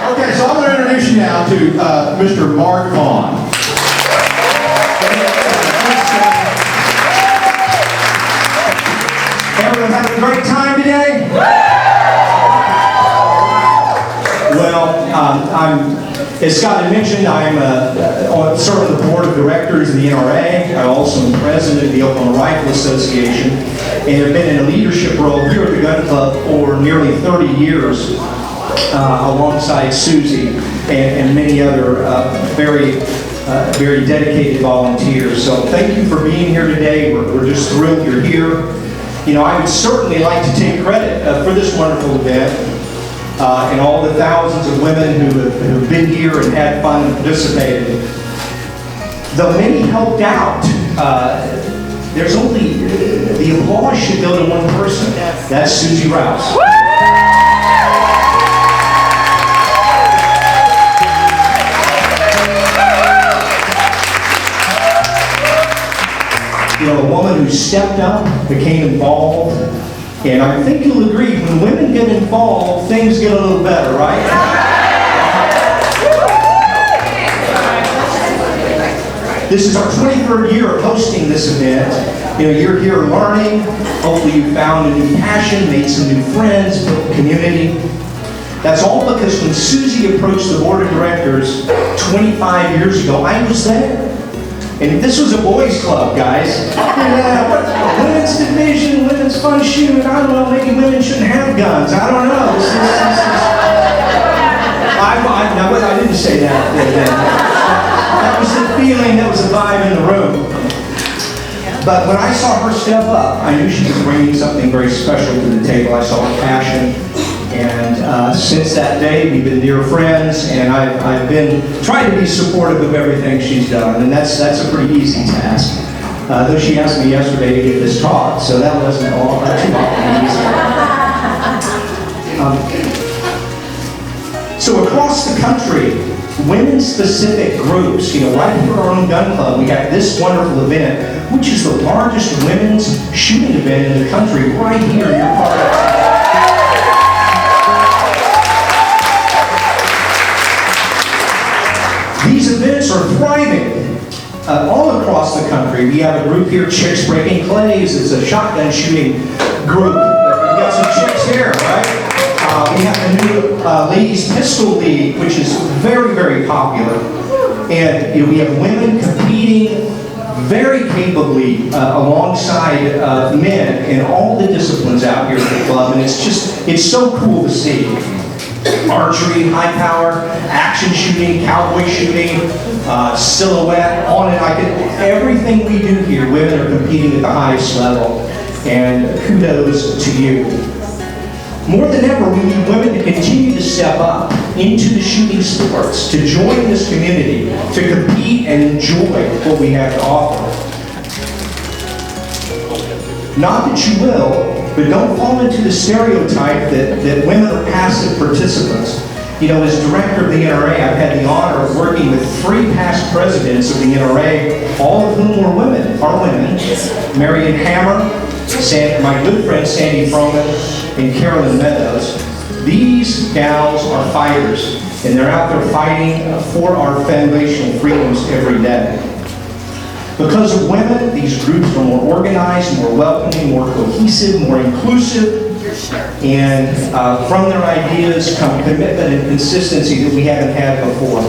Okay, so I'm going to introduce you now to Mr. Mark Vaughn. Everyone having a great time today? Well, as Scott had mentioned, I'm serve on the board of directors of the NRA. I also am president of the Oklahoma Rifle Association, and have been in a leadership role here at the Gun Club for nearly 30 years, alongside Suzi and many other very dedicated volunteers. So thank you for being here today. We're just thrilled you're here. You know, I would certainly like to take credit for this wonderful event and all the thousands of women who have been here and had fun and participated. Though many helped out, there's only, the applause should go to one person. That's Suzi Rouse. You know, a woman who stepped up, became involved, and I think you'll agree, when women get involved, things get a little better, right? This is our 23rd year of hosting this event. You know, you're here learning. Hopefully you found a new passion, made some new friends, built community. That's all because when Suzi approached the board of directors 25 years ago, I was there. And this was a boys' club, guys. Women's division, women's fun shooting. I don't know, maybe women shouldn't have guns. I don't know. I didn't say that. That was the feeling, that was the vibe in the room. But when I saw her step up, I knew she was bringing something very special to the table. I saw her passion. And since that day, we've been dear friends, and I've been trying to be supportive of everything she's done, and that's a pretty easy task. Though she asked me yesterday to give this talk, so that wasn't all too easy. So across the country, women-specific groups, you know, right here at our own gun club, we have this wonderful event, which is the largest women's shooting event in the country, right here in your part of town. These events are thriving all across the country. We have a group here, Chicks Breaking Clays. It's a shotgun shooting group. We've got some chicks here, right? We have a new Ladies Pistol League, which is very, very popular. And you know, we have women competing very capably alongside men in all the disciplines out here at the club. And it's so cool to see. Archery, high power, action shooting, cowboy shooting, silhouette, on and on. Everything we do here, women are competing at the highest level, and kudos to you. More than ever, we need women to continue to step up into the shooting sports, to join this community, to compete and enjoy what we have to offer. Not that you will, but don't fall into the stereotype that women are passive participants. You know, as director of the NRA, I've had the honor of working with 3 past presidents of the NRA, all of whom are women. Marion Hammer, my good friend Sandy Froman, and Carolyn Meadows. These gals are fighters, and they're out there fighting for our foundational freedoms every day. Because of women, these groups are more organized, more welcoming, more cohesive, more inclusive, and from their ideas come commitment and consistency that we haven't had before.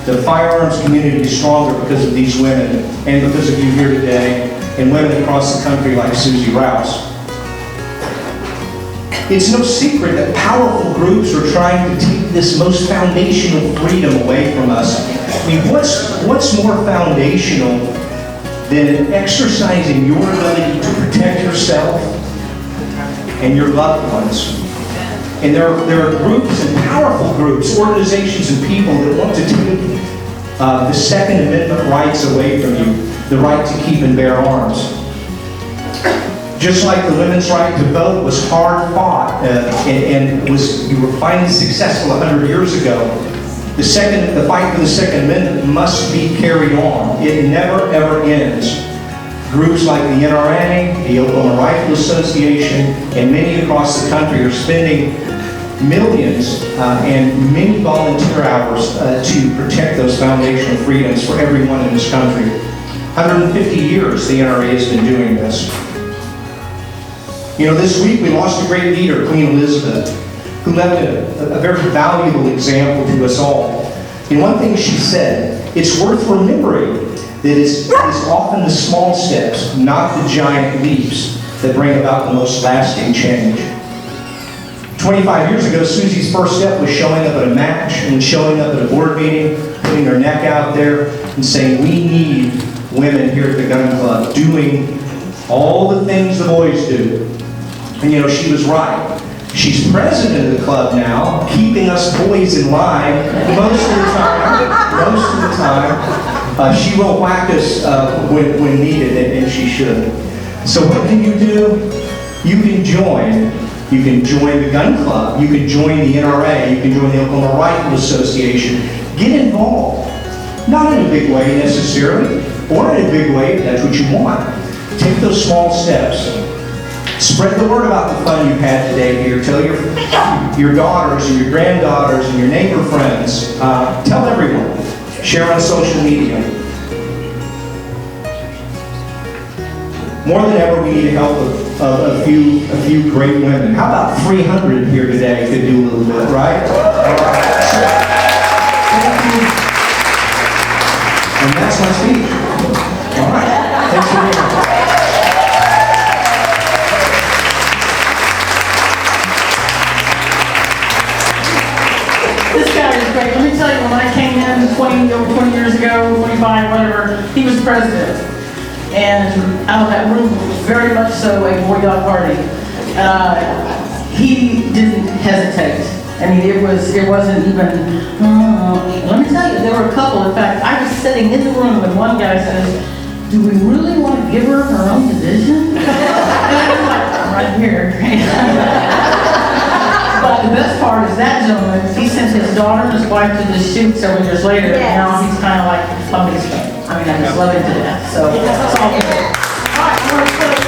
The firearms community is stronger because of these women, and because of you here today, and women across the country like Suzi Rouse. It's no secret that powerful groups are trying to take this most foundational freedom away from us. I mean, what's more foundational than exercising your ability to protect yourself and your loved ones? And there are groups and powerful groups, organizations and people that want to take the Second Amendment rights away from you, the right to keep and bear arms. Just like the women's right to vote was hard fought and you were finally successful 100 years ago, the fight for the Second Amendment must be carried on. It never, ever ends. Groups like the NRA, the Oklahoma Rifle Association, and many across the country are spending millions and many volunteer hours to protect those foundational freedoms for everyone in this country. 150 years the NRA has been doing this. You know, this week we lost a great leader, Queen Elizabeth, who left a very valuable example to us all. And one thing she said, it's worth remembering that it's often the small steps, not the giant leaps, that bring about the most lasting change. 25 years ago, Suzi's first step was showing up at a match and showing up at a board meeting, putting her neck out there and saying, we need women here at the gun club doing all the things the boys do. And you know, she was right. She's president of the club now, keeping us boys in line most of the time. Most of the time. She will whack us when needed, and she should. So what can you do? You can join. You can join the gun club. You can join the NRA. You can join the Oklahoma Rifle Association. Get involved. Not in a big way necessarily, or in a big way if that's what you want. Take those small steps. Spread the word about the fun you've had today here. Tell your daughters and your granddaughters and your neighbor friends. Tell everyone. Share on social media. More than ever, we need the help of a few great women. How about 300 here today could do a little bit, right? Thank you. And that's my speech. All right. Thanks for being here. This guy is great. Let me tell you, when I came in over 20 years ago, 25, whatever, he was president. And out of that room, very much so a boy dog party. He didn't hesitate. I mean, it wasn't even, let me tell you, there were a couple. In fact, I was sitting in the room and one guy says, do we really want to give her her own division? And I was like, right here. But the best part is that gentleman, he sent his daughter and his wife to the shoot several years later, and now he's kind of like somebody's friend. I mean, I just love him to death. So, it's all good. All right,